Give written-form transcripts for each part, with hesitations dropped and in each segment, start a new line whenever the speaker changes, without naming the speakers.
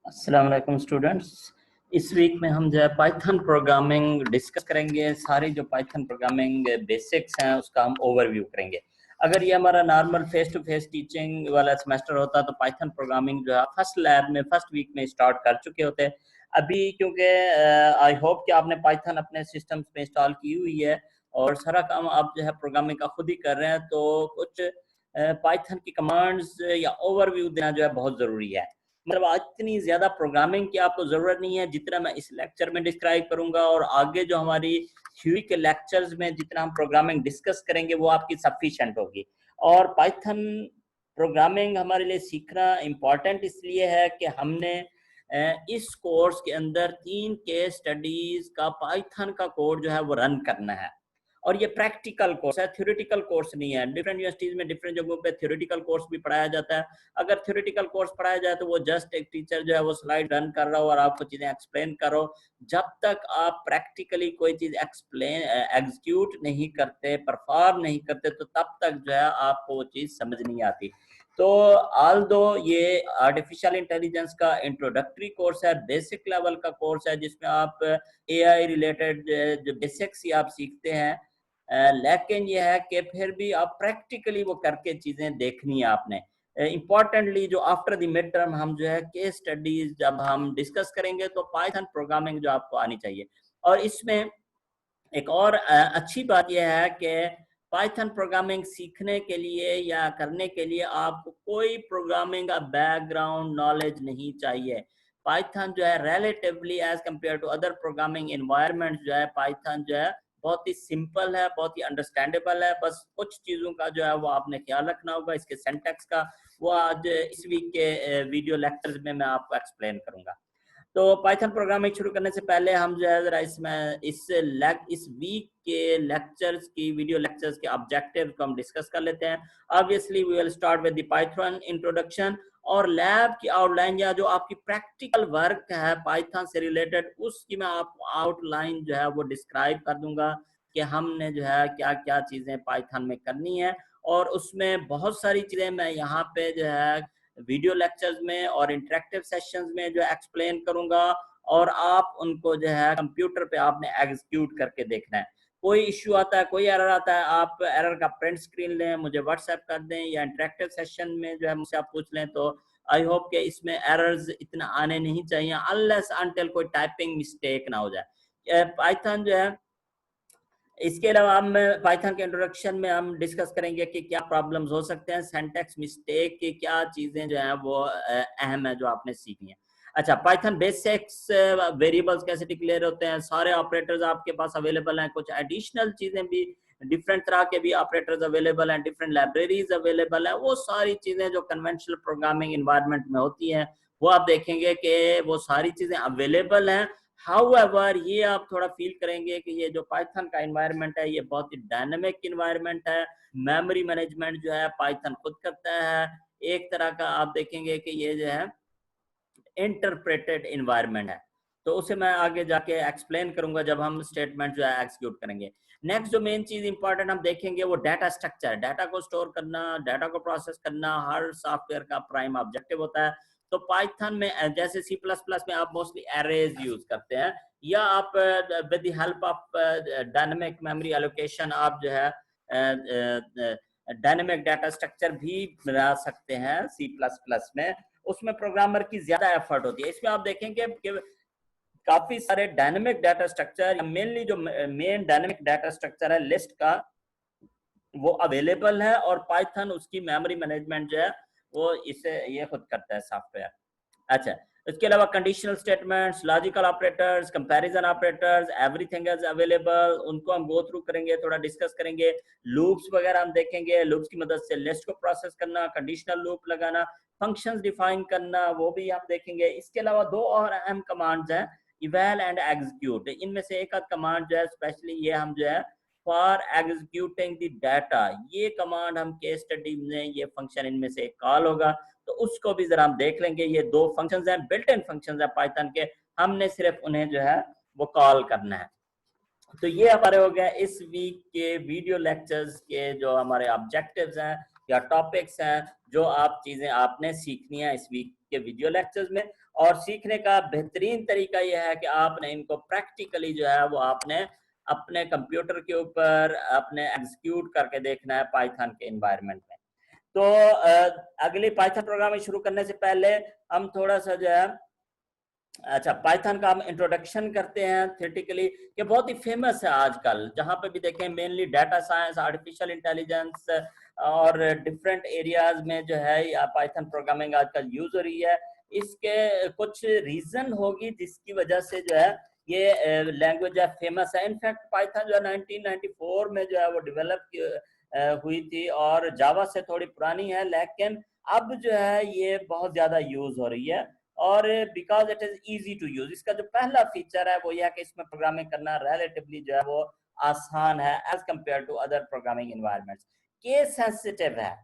अस्सलाम वालेकुम स्टूडेंट्स। इस वीक में हम जो है पाइथन प्रोग्रामिंग डिस्कस करेंगे। सारी जो पाइथन प्रोग्रामिंग बेसिक्स हैं उसका हम ओवरव्यू करेंगे। अगर ये हमारा normal face to face teaching वाला सेमेस्टर होता तो पाइथन प्रोग्रामिंग जो है फर्स्ट लैब में फर्स्ट वीक में स्टार्ट कर चुके होते। अभी क्योंकि आई होप कि आपने पाइथन अपने सिस्टम्स में इंस्टॉल की हुई है और सारा काम आप जो है प्रोग्रामिंग का खुद ही कर रहे हैं, तो कुछ पाइथन की कमांड्स या ओवरव्यू देना जो है बहुत ज़रूरी है। मतलब आज इतनी ज्यादा प्रोग्रामिंग की आपको जरूरत नहीं है जितना मैं इस लेक्चर में डिस्क्राइब करूंगा, और आगे जो हमारी थ्योरी के लेक्चर्स में जितना हम प्रोग्रामिंग डिस्कस करेंगे वो आपकी सफिशिएंट होगी। और पाइथन प्रोग्रामिंग हमारे लिए सीखना इम्पॉर्टेंट इसलिए है कि हमने इस कोर्स के अंदर 3 केस स्टडीज का पाइथन का कोड जो है वो रन करना है। और ये प्रैक्टिकल कोर्स है, थ्योरेटिकल कोर्स नहीं है। डिफरेंट यूनिवर्सिटीज में डिफरेंट जगहों पे थ्योरेटिकल कोर्स भी पढ़ाया जाता है। अगर थ्योरेटिकल कोर्स पढ़ाया जाए तो वो जस्ट एक टीचर जो है वो स्लाइड रन कर रहा हो और आपको चीजें एक्सप्लेन करो। जब तक आप प्रैक्टिकली कोई चीज एक्सप्लेन एग्जीक्यूट नहीं करते, परफॉर्म नहीं करते, तो तब तक जो है आपको वो चीज समझ नहीं आती। तो ऑल दो ये आर्टिफिशियल इंटेलिजेंस का इंट्रोडक्टरी कोर्स है, बेसिक लेवल का कोर्स है जिसमें आप एआई रिलेटेड जो बेसिक्स ही आप सीखते हैं, लेकिन यह है कि फिर भी आप प्रैक्टिकली वो करके चीजें देखनी है आपने। इम्पॉर्टेंटली जो आफ्टर द मिड टर्म हम जो है केस स्टडीज जब हम डिस्कस करेंगे तो पाइथन प्रोग्रामिंग जो आपको आनी चाहिए। और इसमें एक और अच्छी बात यह है कि पाइथन प्रोग्रामिंग सीखने के लिए या करने के लिए आपको कोई प्रोग्रामिंग का बैकग्राउंड नॉलेज नहीं चाहिए। पाइथन जो है relatively as compare to other programming environment जो है, पाइथन जो है बहुत ही सिंपल है, बहुत ही अंडरस्टैंडेबल है। बस कुछ चीज़ों का जो है वो आपने ख्याल रखना होगा, इसके सिंटैक्स का। वो आज इस वीक के वीडियो लेक्चर्स में मैं आपको एक्सप्लेन करूंगा। तो पाइथन प्रोग्रामिंग शुरू करने से पहले हम जो है जरा इसमें इस वीक के लेक्चर्स की वीडियो लेक्चर्स के ऑब्जेक्टिव को हम डिस्कस कर लेते हैं। Obviously we will start with the Python introduction, और लैब की आउटलाइन या जो आपकी प्रैक्टिकल वर्क है पाइथन से रिलेटेड उसकी मैं आपको आउटलाइन जो है वो डिस्क्राइब कर दूंगा कि हमने जो है क्या क्या चीज़ें पाइथन में करनी है। और उसमें बहुत सारी चीज़ें मैं यहाँ पे जो है वीडियो लेक्चर्स में और इंटरेक्टिव सेशंस में जो एक्सप्लेन करूंगा, और आप उनको जो है कंप्यूटर पे आपने एग्जीक्यूट करके देखना है। कोई इश्यू आता है, कोई एरर आता है, आप एरर का प्रिंट स्क्रीन लें, मुझे व्हाट्सएप कर दें, या इंटरेक्टिव सेशन में जो है मुझसे आप पूछ लें। तो आई होप कि इसमें एरर्स इतना आने नहीं चाहिए अनलेस अनटिल कोई टाइपिंग मिस्टेक ना हो जाए। पाइथन जो है, इसके अलावा हम पाइथन के इंट्रोडक्शन में हम डिस्कस करेंगे कि क्या प्रॉब्लम्स हो सकते हैं, सिंटैक्स मिस्टेक की क्या चीजें जो हैं वो अहम है जो आपने सीखनी है। अच्छा, पाइथन बेसिक्स, वेरिएबल्स कैसे डिक्लेयर होते हैं, सारे ऑपरेटर्स आपके पास अवेलेबल हैं। कुछ एडिशनल चीजें भी, डिफरेंट तरह के भी ऑपरेटर्स अवेलेबल हैं, डिफरेंट लाइब्रेरीज अवेलेबल हैं। वो सारी चीजें जो कन्वेंशनल प्रोग्रामिंग इन्वायरमेंट में होती हैं वो आप देखेंगे कि वो सारी चीजें अवेलेबल हैं। हाउएवर ये आप थोड़ा फील करेंगे कि ये जो पाइथन का इन्वायरमेंट है ये बहुत ही डायनेमिक इन्वायरमेंट है। मेमोरी मैनेजमेंट जो है पाइथन खुद करता है। एक तरह का आप देखेंगे कि ये जो है इंटरप्रेटेड इन्वायरमेंट है। तो उसे मैं आगे जाके एक्सप्लेन करूंगा जब हम स्टेटमेंट जो है एक्सिक्यूट करेंगे। नेक्स्ट जो मेन चीज इंपॉर्टेंट हम देखेंगे वो डाटा स्ट्रक्चर, डाटा को स्टोर करना, डाटा को प्रोसेस करना हर सॉफ्टवेयर का प्राइम ऑब्जेक्टिव होता है। तो पाइथन में जैसे सी प्लस प्लस में आप मोस्टली एरेज यूज करते हैं, या आप with the help of dynamic memory allocation आप जो है डायनेमिक डाटा स्ट्रक्चर भी बना सकते हैं सी प्लस प्लस में। उसमें प्रोग्रामर की ज्यादा एफर्ट होती है। इसमें आप देखेंगे कि काफी सारे डायनेमिक डाटा स्ट्रक्चर, मेनली जो मेन डायनेमिक डाटा स्ट्रक्चर है लिस्ट का वो अवेलेबल है, और पाइथन उसकी मेमोरी मैनेजमेंट जो है वो इसे ये खुद करता है सॉफ्टवेयर। अच्छा, इसके अलावा conditional statements, logical operators, comparison operators, everything is available, उनको हम गो थ्रू करेंगे, थोड़ा डिस्कस करेंगे। लूप्स वगैरह हम देखेंगे, लूप्स की मदद से लिस्ट को प्रोसेस करना, कंडीशनल लूप लगाना, फंक्शंस डिफाइन करना, वो भी हम देखेंगे। इसके अलावा दो और अहम कमांड्स हैं, इवैल एंड एग्जीक्यूट। इनमें से एक आध कमांड जो है स्पेशली ये हम जो है फॉर एग्जीक्यूटिंग द डाटा, ये कमांड हम केस स्टडी में ये फंक्शन इनमें से एक कॉल होगा, तो उसको भी जरा हम देख लेंगे। ये दो फंक्शंस हैं, बिल्ट इन फंक्शंस हैं पाइथन के, हमने सिर्फ उन्हें जो है वो कॉल करना है। तो ये हमारे हो गया इस वीक के वीडियो लेक्चर्स के जो हमारे ऑब्जेक्टिव्स हैं, या टॉपिक्स हैं जो आप चीजें आपने सीखनी है इस वीक के वीडियो लेक्चर्स में। और सीखने का बेहतरीन तरीका यह है कि आपने इनको प्रैक्टिकली जो है वो आपने अपने कंप्यूटर के ऊपर अपने एग्जीक्यूट करके देखना है पाइथन के एनवायरनमेंट में। तो अगली पाइथन प्रोग्रामिंग शुरू करने से पहले हम थोड़ा सा जो है अच्छा पाइथन का हम इंट्रोडक्शन करते हैं थियोरेटिकली। ये बहुत ही फेमस है आजकल, जहां पे भी देखें mainly data science, artificial intelligence और डिफरेंट एरियाज में जो है या पाइथन प्रोग्रामिंग आजकल यूज हो रही है। इसके कुछ रीजन होगी जिसकी वजह से जो है ये लैंग्वेज है फेमस है। इनफैक्ट पाइथन जो है 1994 में जो है वो डेवलप हुई थी और जावा से थोड़ी पुरानी है, लेकिन अब जो है ये बहुत ज्यादा यूज हो रही है। और because it is easy to use, इसका जो पहला फीचर है वो यह है कि इसमें प्रोग्रामिंग करना रिलेटिवली जो है वो आसान है as compare to other programming environments. Case sensitive है।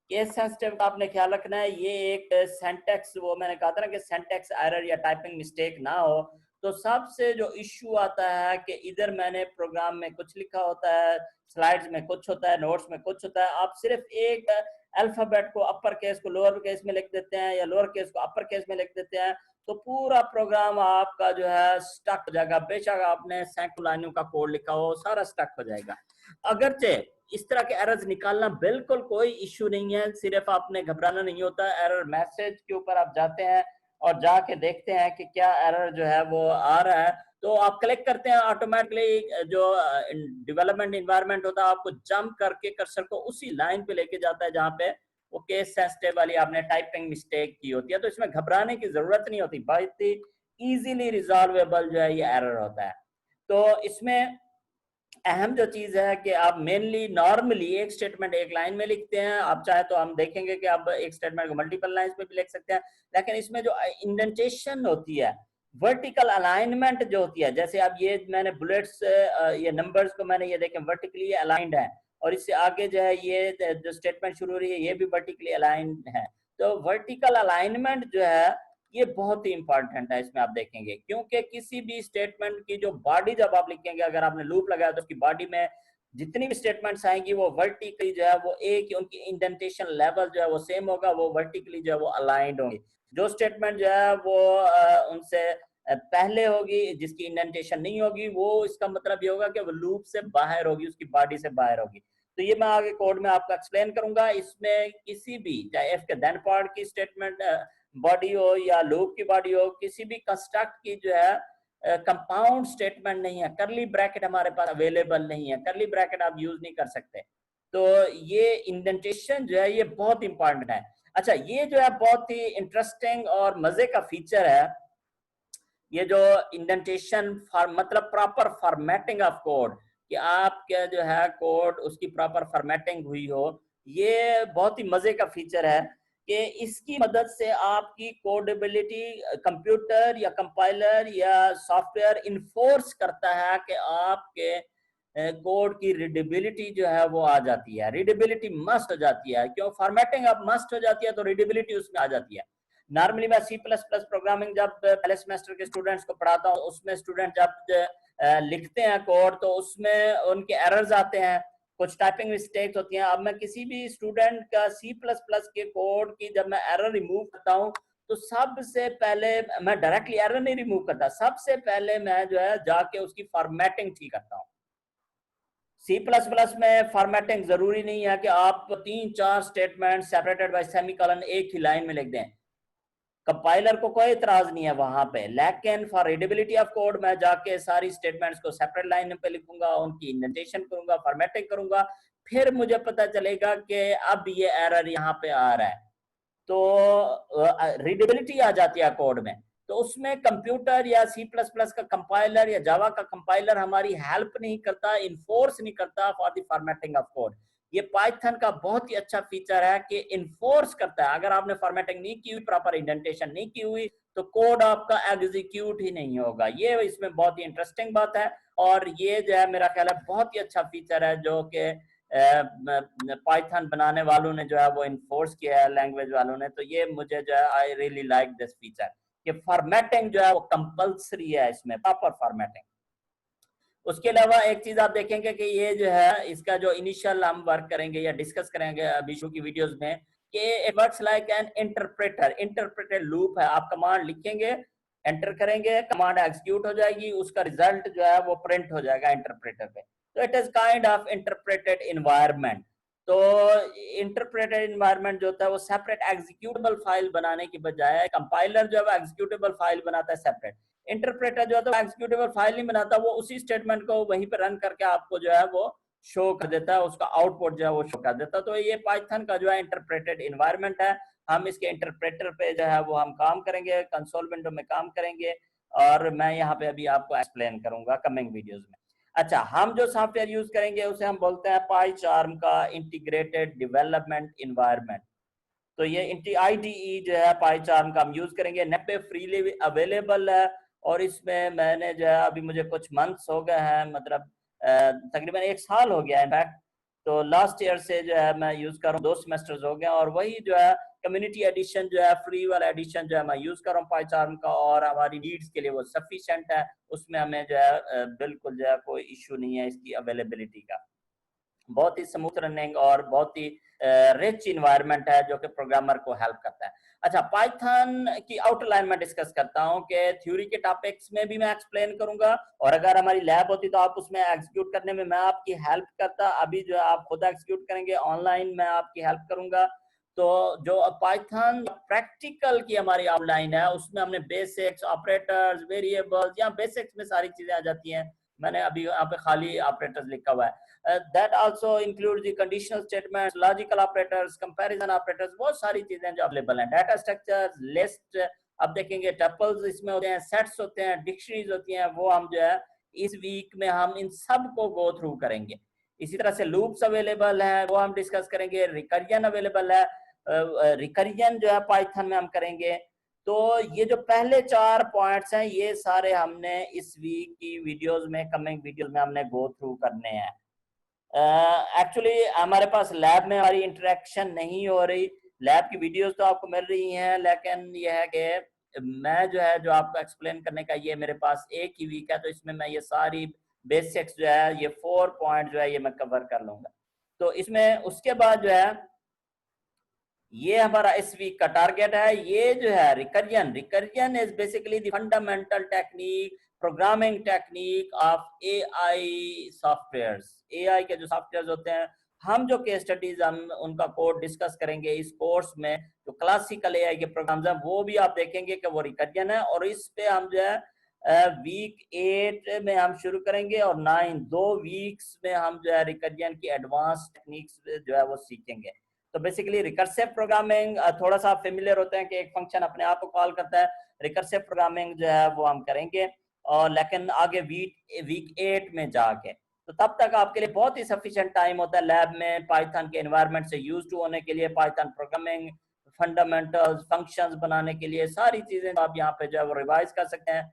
केस सेंसिटिव का आपने ख्याल रखना है। ये एक सेंटेक्स, वो मैंने कहा था ना कि सेंटेक्स एरर या टाइपिंग मिस्टेक ना हो। तो सबसे जो इश्यू आता है कि इधर मैंने प्रोग्राम में कुछ लिखा होता है, स्लाइड्स में कुछ होता है, नोट्स में कुछ होता है, आप सिर्फ एक अल्फाबेट को अपर केस को लोअर केस में लिख देते हैं या लोअर केस को अपर केस में लिख देते हैं, तो पूरा प्रोग्राम आपका जो है स्टक हो जाएगा। बेशक आपने सैकड़ों लाइनों का कोड लिखा हो, सारा स्टक हो जाएगा। अगरचे इस तरह के एरर्स निकालना बिल्कुल कोई इश्यू नहीं है, सिर्फ आपने घबराना नहीं होता। एरर मैसेज के ऊपर आप जाते हैं और जाके देखते हैं कि क्या एरर जो है वो आ रहा है, तो आप क्लिक करते हैं, ऑटोमेटिकली जो डेवलपमेंट इन्वायरमेंट होता है आपको जंप करके कर्सर को उसी लाइन पे लेके जाता है जहां पे वो केस सेंसिटिव वाली आपने टाइपिंग मिस्टेक की होती है। तो इसमें घबराने की जरूरत नहीं होती, बहुत ही इजीली रिजॉल्वेबल जो है ये एरर होता है। तो इसमें अहम जो चीज है कि आप मेनली नॉर्मली एक स्टेटमेंट एक लाइन में लिखते हैं। आप चाहे तो हम देखेंगे कि आप एक स्टेटमेंट को मल्टीपल लाइंस में भी लिख सकते हैं, लेकिन इसमें जो इंडेंटेशन होती है, वर्टिकल अलाइनमेंट जो होती है, जैसे अब ये मैंने बुलेट्स ये नंबर्स को मैंने ये देखें वर्टिकली अलाइंड है, और इससे आगे जो है ये जो स्टेटमेंट शुरू हो रही है ये भी वर्टिकली अलाइंड है। तो वर्टिकल अलाइनमेंट जो है ये बहुत ही इंपॉर्टेंट है, इसमें आप देखेंगे, क्योंकि किसी भी स्टेटमेंट की जो बॉडी जब आप लिखेंगे, अगर आपने लूप लगाया तो उसकी बॉडी में जितनी भी स्टेटमेंट्स आएंगी वो वर्टिकली जो है वो एक ही, उनकी इंडेंटेशन लेवल जो है वो सेम होगा, वो वर्टिकली जो है वो अलाइंड होंगी। जो स्टेटमेंट जो है वो उनसे पहले होगी, जिसकी इंडेंटेशन नहीं होगी, वो इसका मतलब ये होगा कि वो लूप से बाहर होगी, उसकी बॉडी से बाहर होगी। तो ये मैं आगे कोड में आपको एक्सप्लेन करूंगा। इसमें किसी भी चाहे इफ के देन पार्ट की स्टेटमेंट बॉडी हो या लूप की बॉडी हो, किसी भी कंस्ट्रक्ट की जो है कंपाउंड स्टेटमेंट नहीं है, करली ब्रैकेट हमारे पास अवेलेबल नहीं है, करली ब्रैकेट आप यूज नहीं कर सकते। तो ये इंडेंटेशन जो है ये बहुत इंपॉर्टेंट है। अच्छा, ये जो है बहुत ही इंटरेस्टिंग और मजे का फीचर है, ये जो इंडेंटेशन मतलब प्रॉपर फॉर्मेटिंग ऑफ कोड, कि आपका जो है कोड उसकी प्रॉपर फॉर्मेटिंग हुई हो, ये बहुत ही मजे का फीचर है कि इसकी मदद से आपकी कोडेबिलिटी कंप्यूटर या कंपाइलर या सॉफ्टवेयर इन्फोर्स करता है कि आपके कोड की रीडेबिलिटी जो है वो आ जाती है, रीडेबिलिटी मस्ट हो जाती है। क्यों? फॉर्मेटिंग अब मस्ट हो जाती है तो रीडेबिलिटी उसमें आ जाती है। नॉर्मली मैं C++ प्रोग्रामिंग जब पहले सेमेस्टर के स्टूडेंट्स को पढ़ाता हूँ, उसमें स्टूडेंट जब लिखते हैं कोड तो उसमें उनके एरर्स आते हैं, कुछ टाइपिंग मिस्टेक्स होती हैं। अब मैं किसी भी स्टूडेंट का C++ के कोड की जब मैं एरर रिमूव करता हूँ तो सबसे पहले मैं डायरेक्टली एरर नहीं रिमूव करता, सबसे पहले मैं जो है जाके उसकी फॉर्मेटिंग ठीक करता हूँ। C++ में फॉर्मेटिंग जरूरी नहीं है कि आप 3-4 स्टेटमेंट सेपरेटेड बाय सेमीकोलन एक ही लाइन में लिख दें, कंपाइलर को कोई इतराज नहीं है वहां पे, लेकिन फॉर रीडेबिलिटी ऑफ कोड मैं जाके सारी स्टेटमेंट्स को सेपरेट लाइन पे लिखूंगा, उनकी इंडेंटेशन करूंगा, फॉर्मेटिंग करूंगा, फिर मुझे पता चलेगा कि अब ये एरर यहाँ पे आ रहा है, तो रीडेबिलिटी आ जाती है कोड में। तो उसमें कंप्यूटर या C++ का कंपाइलर या जावा का कंपाइलर हमारी हेल्प नहीं करता, इन्फोर्स नहीं करता for the formatting of code. ये पाइथन का बहुत ही अच्छा फीचर है कि इन्फोर्स करता है। अगर आपने फॉर्मेटिंग नहीं की हुई, प्रॉपर इंडेंटेशन नहीं की हुई, तो कोड आपका एग्जीक्यूट ही नहीं होगा। ये इसमें बहुत ही इंटरेस्टिंग बात है, और ये जो है मेरा ख्याल है बहुत ही अच्छा फीचर है जो कि पाइथन बनाने वालों ने जो है वो इन्फोर्स किया है, लैंग्वेज वालों ने। तो ये मुझे जो है I really like this feature कि फॉर्मेटिंग जो है वो कंपल्सरी है इसमें, प्रॉपर फॉर्मेटिंग। उसके अलावा एक चीज आप देखेंगे कि ये जो है इसका जो इनिशियल हम वर्क करेंगे या डिस्कस करेंगे अभी शुरू की वीडियोस में कि it works like an interpreter loop है। आप कमांड लिखेंगे, एंटर करेंगे, कमांड एग्जीक्यूट हो जाएगी, उसका रिजल्ट जो है वो प्रिंट हो जाएगा इंटरप्रेटर पे। तो it is kind of interpreted environment. तो इंटरप्रेटेड इन्वायरमेंट जो होता है वो सेपरेट एग्जीक्यूटेबल फाइल बनाने की बजाय कंपाइलर जो है एग्जीक्यूटेबल फाइल बनाता है सेपरेट। इंटरप्रेटर जो है तो एग्जीक्यूटेबल फाइल नहीं बनाता, वो उसी स्टेटमेंट को वहीं पे रन करके आपको जो है वो शो कर देता है, उसका आउटपुट जो है वो शो कर देता है। तो ये पाइथन का जो है इंटरप्रेटेड इन्वायरमेंट है। हम इसके इंटरप्रेटर पे जो है वो हम काम करेंगे, कंसोल विंडो में काम करेंगे, और मैं यहाँ पे अभी आपको एक्सप्लेन करूंगा कमिंग वीडियोस में। अच्छा, हम जो सॉफ्टवेयर यूज करेंगे उसे हम बोलते हैं पाईचार्म का इंटीग्रेटेड डेवलपमेंट इन्वायरमेंट। तो ये IDE जो है पाईचार्म का हम यूज करेंगे, नेट पे फ्रीली अवेलेबल है, और इसमें मैंने जो है अभी मुझे कुछ मंथ्स हो गए हैं, मतलब तकरीबन 1 साल हो गया इनफैक्ट। तो लास्ट ईयर से जो है मैं यूज कर रहा हूँ, 2 सेमेस्टर्स हो गए, और वही जो है कम्युनिटी एडिशन जो है, फ्री वाला एडिशन जो है मैं यूज कर रहा हूँ पाईचार्म का, और हमारी नीड्स के लिए वो सफिशिएंट है। उसमें हमें जो है बिल्कुल जो है कोई इश्यू नहीं है इसकी अवेलेबिलिटी का। बहुत ही स्मूथ रनिंग और बहुत ही रिच इन्वायरमेंट है जो कि प्रोग्रामर को हेल्प करता है। अच्छा, पाइथन की आउटलाइन में डिस्कस करता हूं कि थ्योरी के टॉपिक्स में भी मैं एक्सप्लेन करूंगा, और अगर हमारी लैब होती तो आप उसमें एग्जीक्यूट करने में मैं आपकी हेल्प करता। अभी जो आप खुद एग्जीक्यूट करेंगे ऑनलाइन, मैं आपकी हेल्प करूंगा। तो जो पाइथन प्रैक्टिकल की हमारी आउटलाइन है उसमें हमने बेसिक्स, ऑपरेटर्स, वेरिएबल्स, या बेसिक्स में सारी चीजें आ जाती हैं। मैंने अभी यहाँ पे खाली ऑपरेटर्स लिखा हुआ है। that also includes the conditional statements, logical operators, comparison operators, बहुत सारी चीजें जो अवेलेबल हैं। डाटा स्ट्रक्चर्स, लिस्ट, अब देखेंगे टपल्स इसमें होते हैं, सेट्स होते हैं, डिक्शनरीज होती हैं, वो हम जो है इस वीक में हम इन सब को गो थ्रू करेंगे। इसी तरह से लूप्स अवेलेबल है, वो हम डिस्कस करेंगे। रिकरियन अवेलेबल है, रिकरियन जो है पाइथन में हम करेंगे। तो ये जो पहले 4 पॉइंट्स हैं ये सारे हमने इस वीक की वीडियोस में, कमिंग वीडियोस में हमने गो थ्रू करने हैं। एक्चुअली हमारे पास लैब में हमारी इंटरेक्शन नहीं हो रही, लैब की वीडियोस तो आपको मिल रही हैं, लेकिन यह है कि मैं जो है जो आपको एक्सप्लेन करने का ये मेरे पास एक ही वीक है, तो इसमें मैं ये सारी बेसिक्स जो है, ये 4 पॉइंट जो है ये मैं कवर कर लूंगा। तो इसमें उसके बाद जो है ये हमारा इस वीक का टारगेट है। ये जो है recursion is basically the fundamental technique, programming technique of AI softwares. AI के जो सॉफ्टवेयर्स होते हैं, हम जो केस स्टडीज हम उनका कोड डिस्कस करेंगे इस कोर्स में, जो क्लासिकल AI के प्रोग्राम्स हैं वो भी आप देखेंगे कि वो रिकरियन है। और इस पे हम जो है वीक 8 में हम शुरू करेंगे, और 9 2 वीक्स में हम जो है रिकरियन की एडवांस टेक्निक्स जो है वो सीखेंगे। तो बेसिकली रिकर्सिव प्रोग्रामिंग थोड़ा सा फेमिलियर होते हैं कि एक फंक्शन अपने आप को कॉल करता है। रिकर्सिव प्रोग्रामिंग जो है वो हम करेंगे, और लेकिन आगे वीक 8 में जाके, तो तब तक आपके लिए बहुत ही सफिशिएंट टाइम होता है लैब में पाइथन के एनवायरनमेंट से यूज टू होने के लिए, पाइथन प्रोग्रामिंग फंडामेंटल्स, फंक्शंस बनाने के लिए, सारी चीजें आप यहाँ पे जो है वो रिवाइज कर सकते हैं।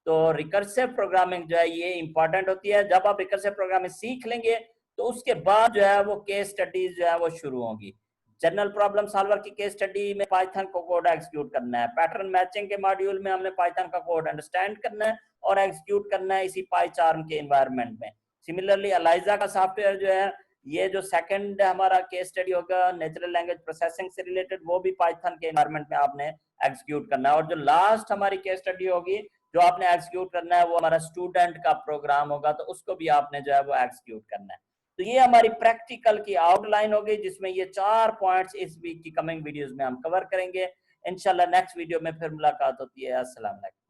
तो रिकर्सिव प्रोग्रामिंग जो है ये इंपॉर्टेंट होती है। जब आप रिकर्सिव प्रोग्रामिंग सीख लेंगे तो उसके बाद जो है वो केस स्टडीज जो है वो शुरू होंगी। जनरल प्रॉब्लम सॉल्वर की केस स्टडी में पाइथन को कोड एग्जीक्यूट करना है, पैटर्न मैचिंग के मॉड्यूल में हमने पाइथन का कोड अंडरस्टैंड करना है और एग्जीक्यूट करना है इसी पाईचार्म के एनवायरनमेंट में। सिमिलरली एलाइजा का सॉफ्टवेयर जो है, ये जो सेकंड हमारा केस स्टडी होगा नेचुरल लैंग्वेज प्रोसेसिंग से रिलेटेड, वो भी पाइथन के एनवायरनमेंट में आपने एग्जीक्यूट करना है। और जो लास्ट हमारी केस स्टडी होगी जो आपने एग्जीक्यूट करना है वो हमारा स्टूडेंट का प्रोग्राम होगा, तो उसको भी आपने जो है वो एग्जीक्यूट करना है। तो ये हमारी प्रैक्टिकल की आउटलाइन हो गई जिसमें ये 4 पॉइंट्स इस वीक की कमिंग वीडियोस में हम कवर करेंगे। इंशाल्लाह नेक्स्ट वीडियो में फिर मुलाकात होती है। अस्सलाम वालेकुम।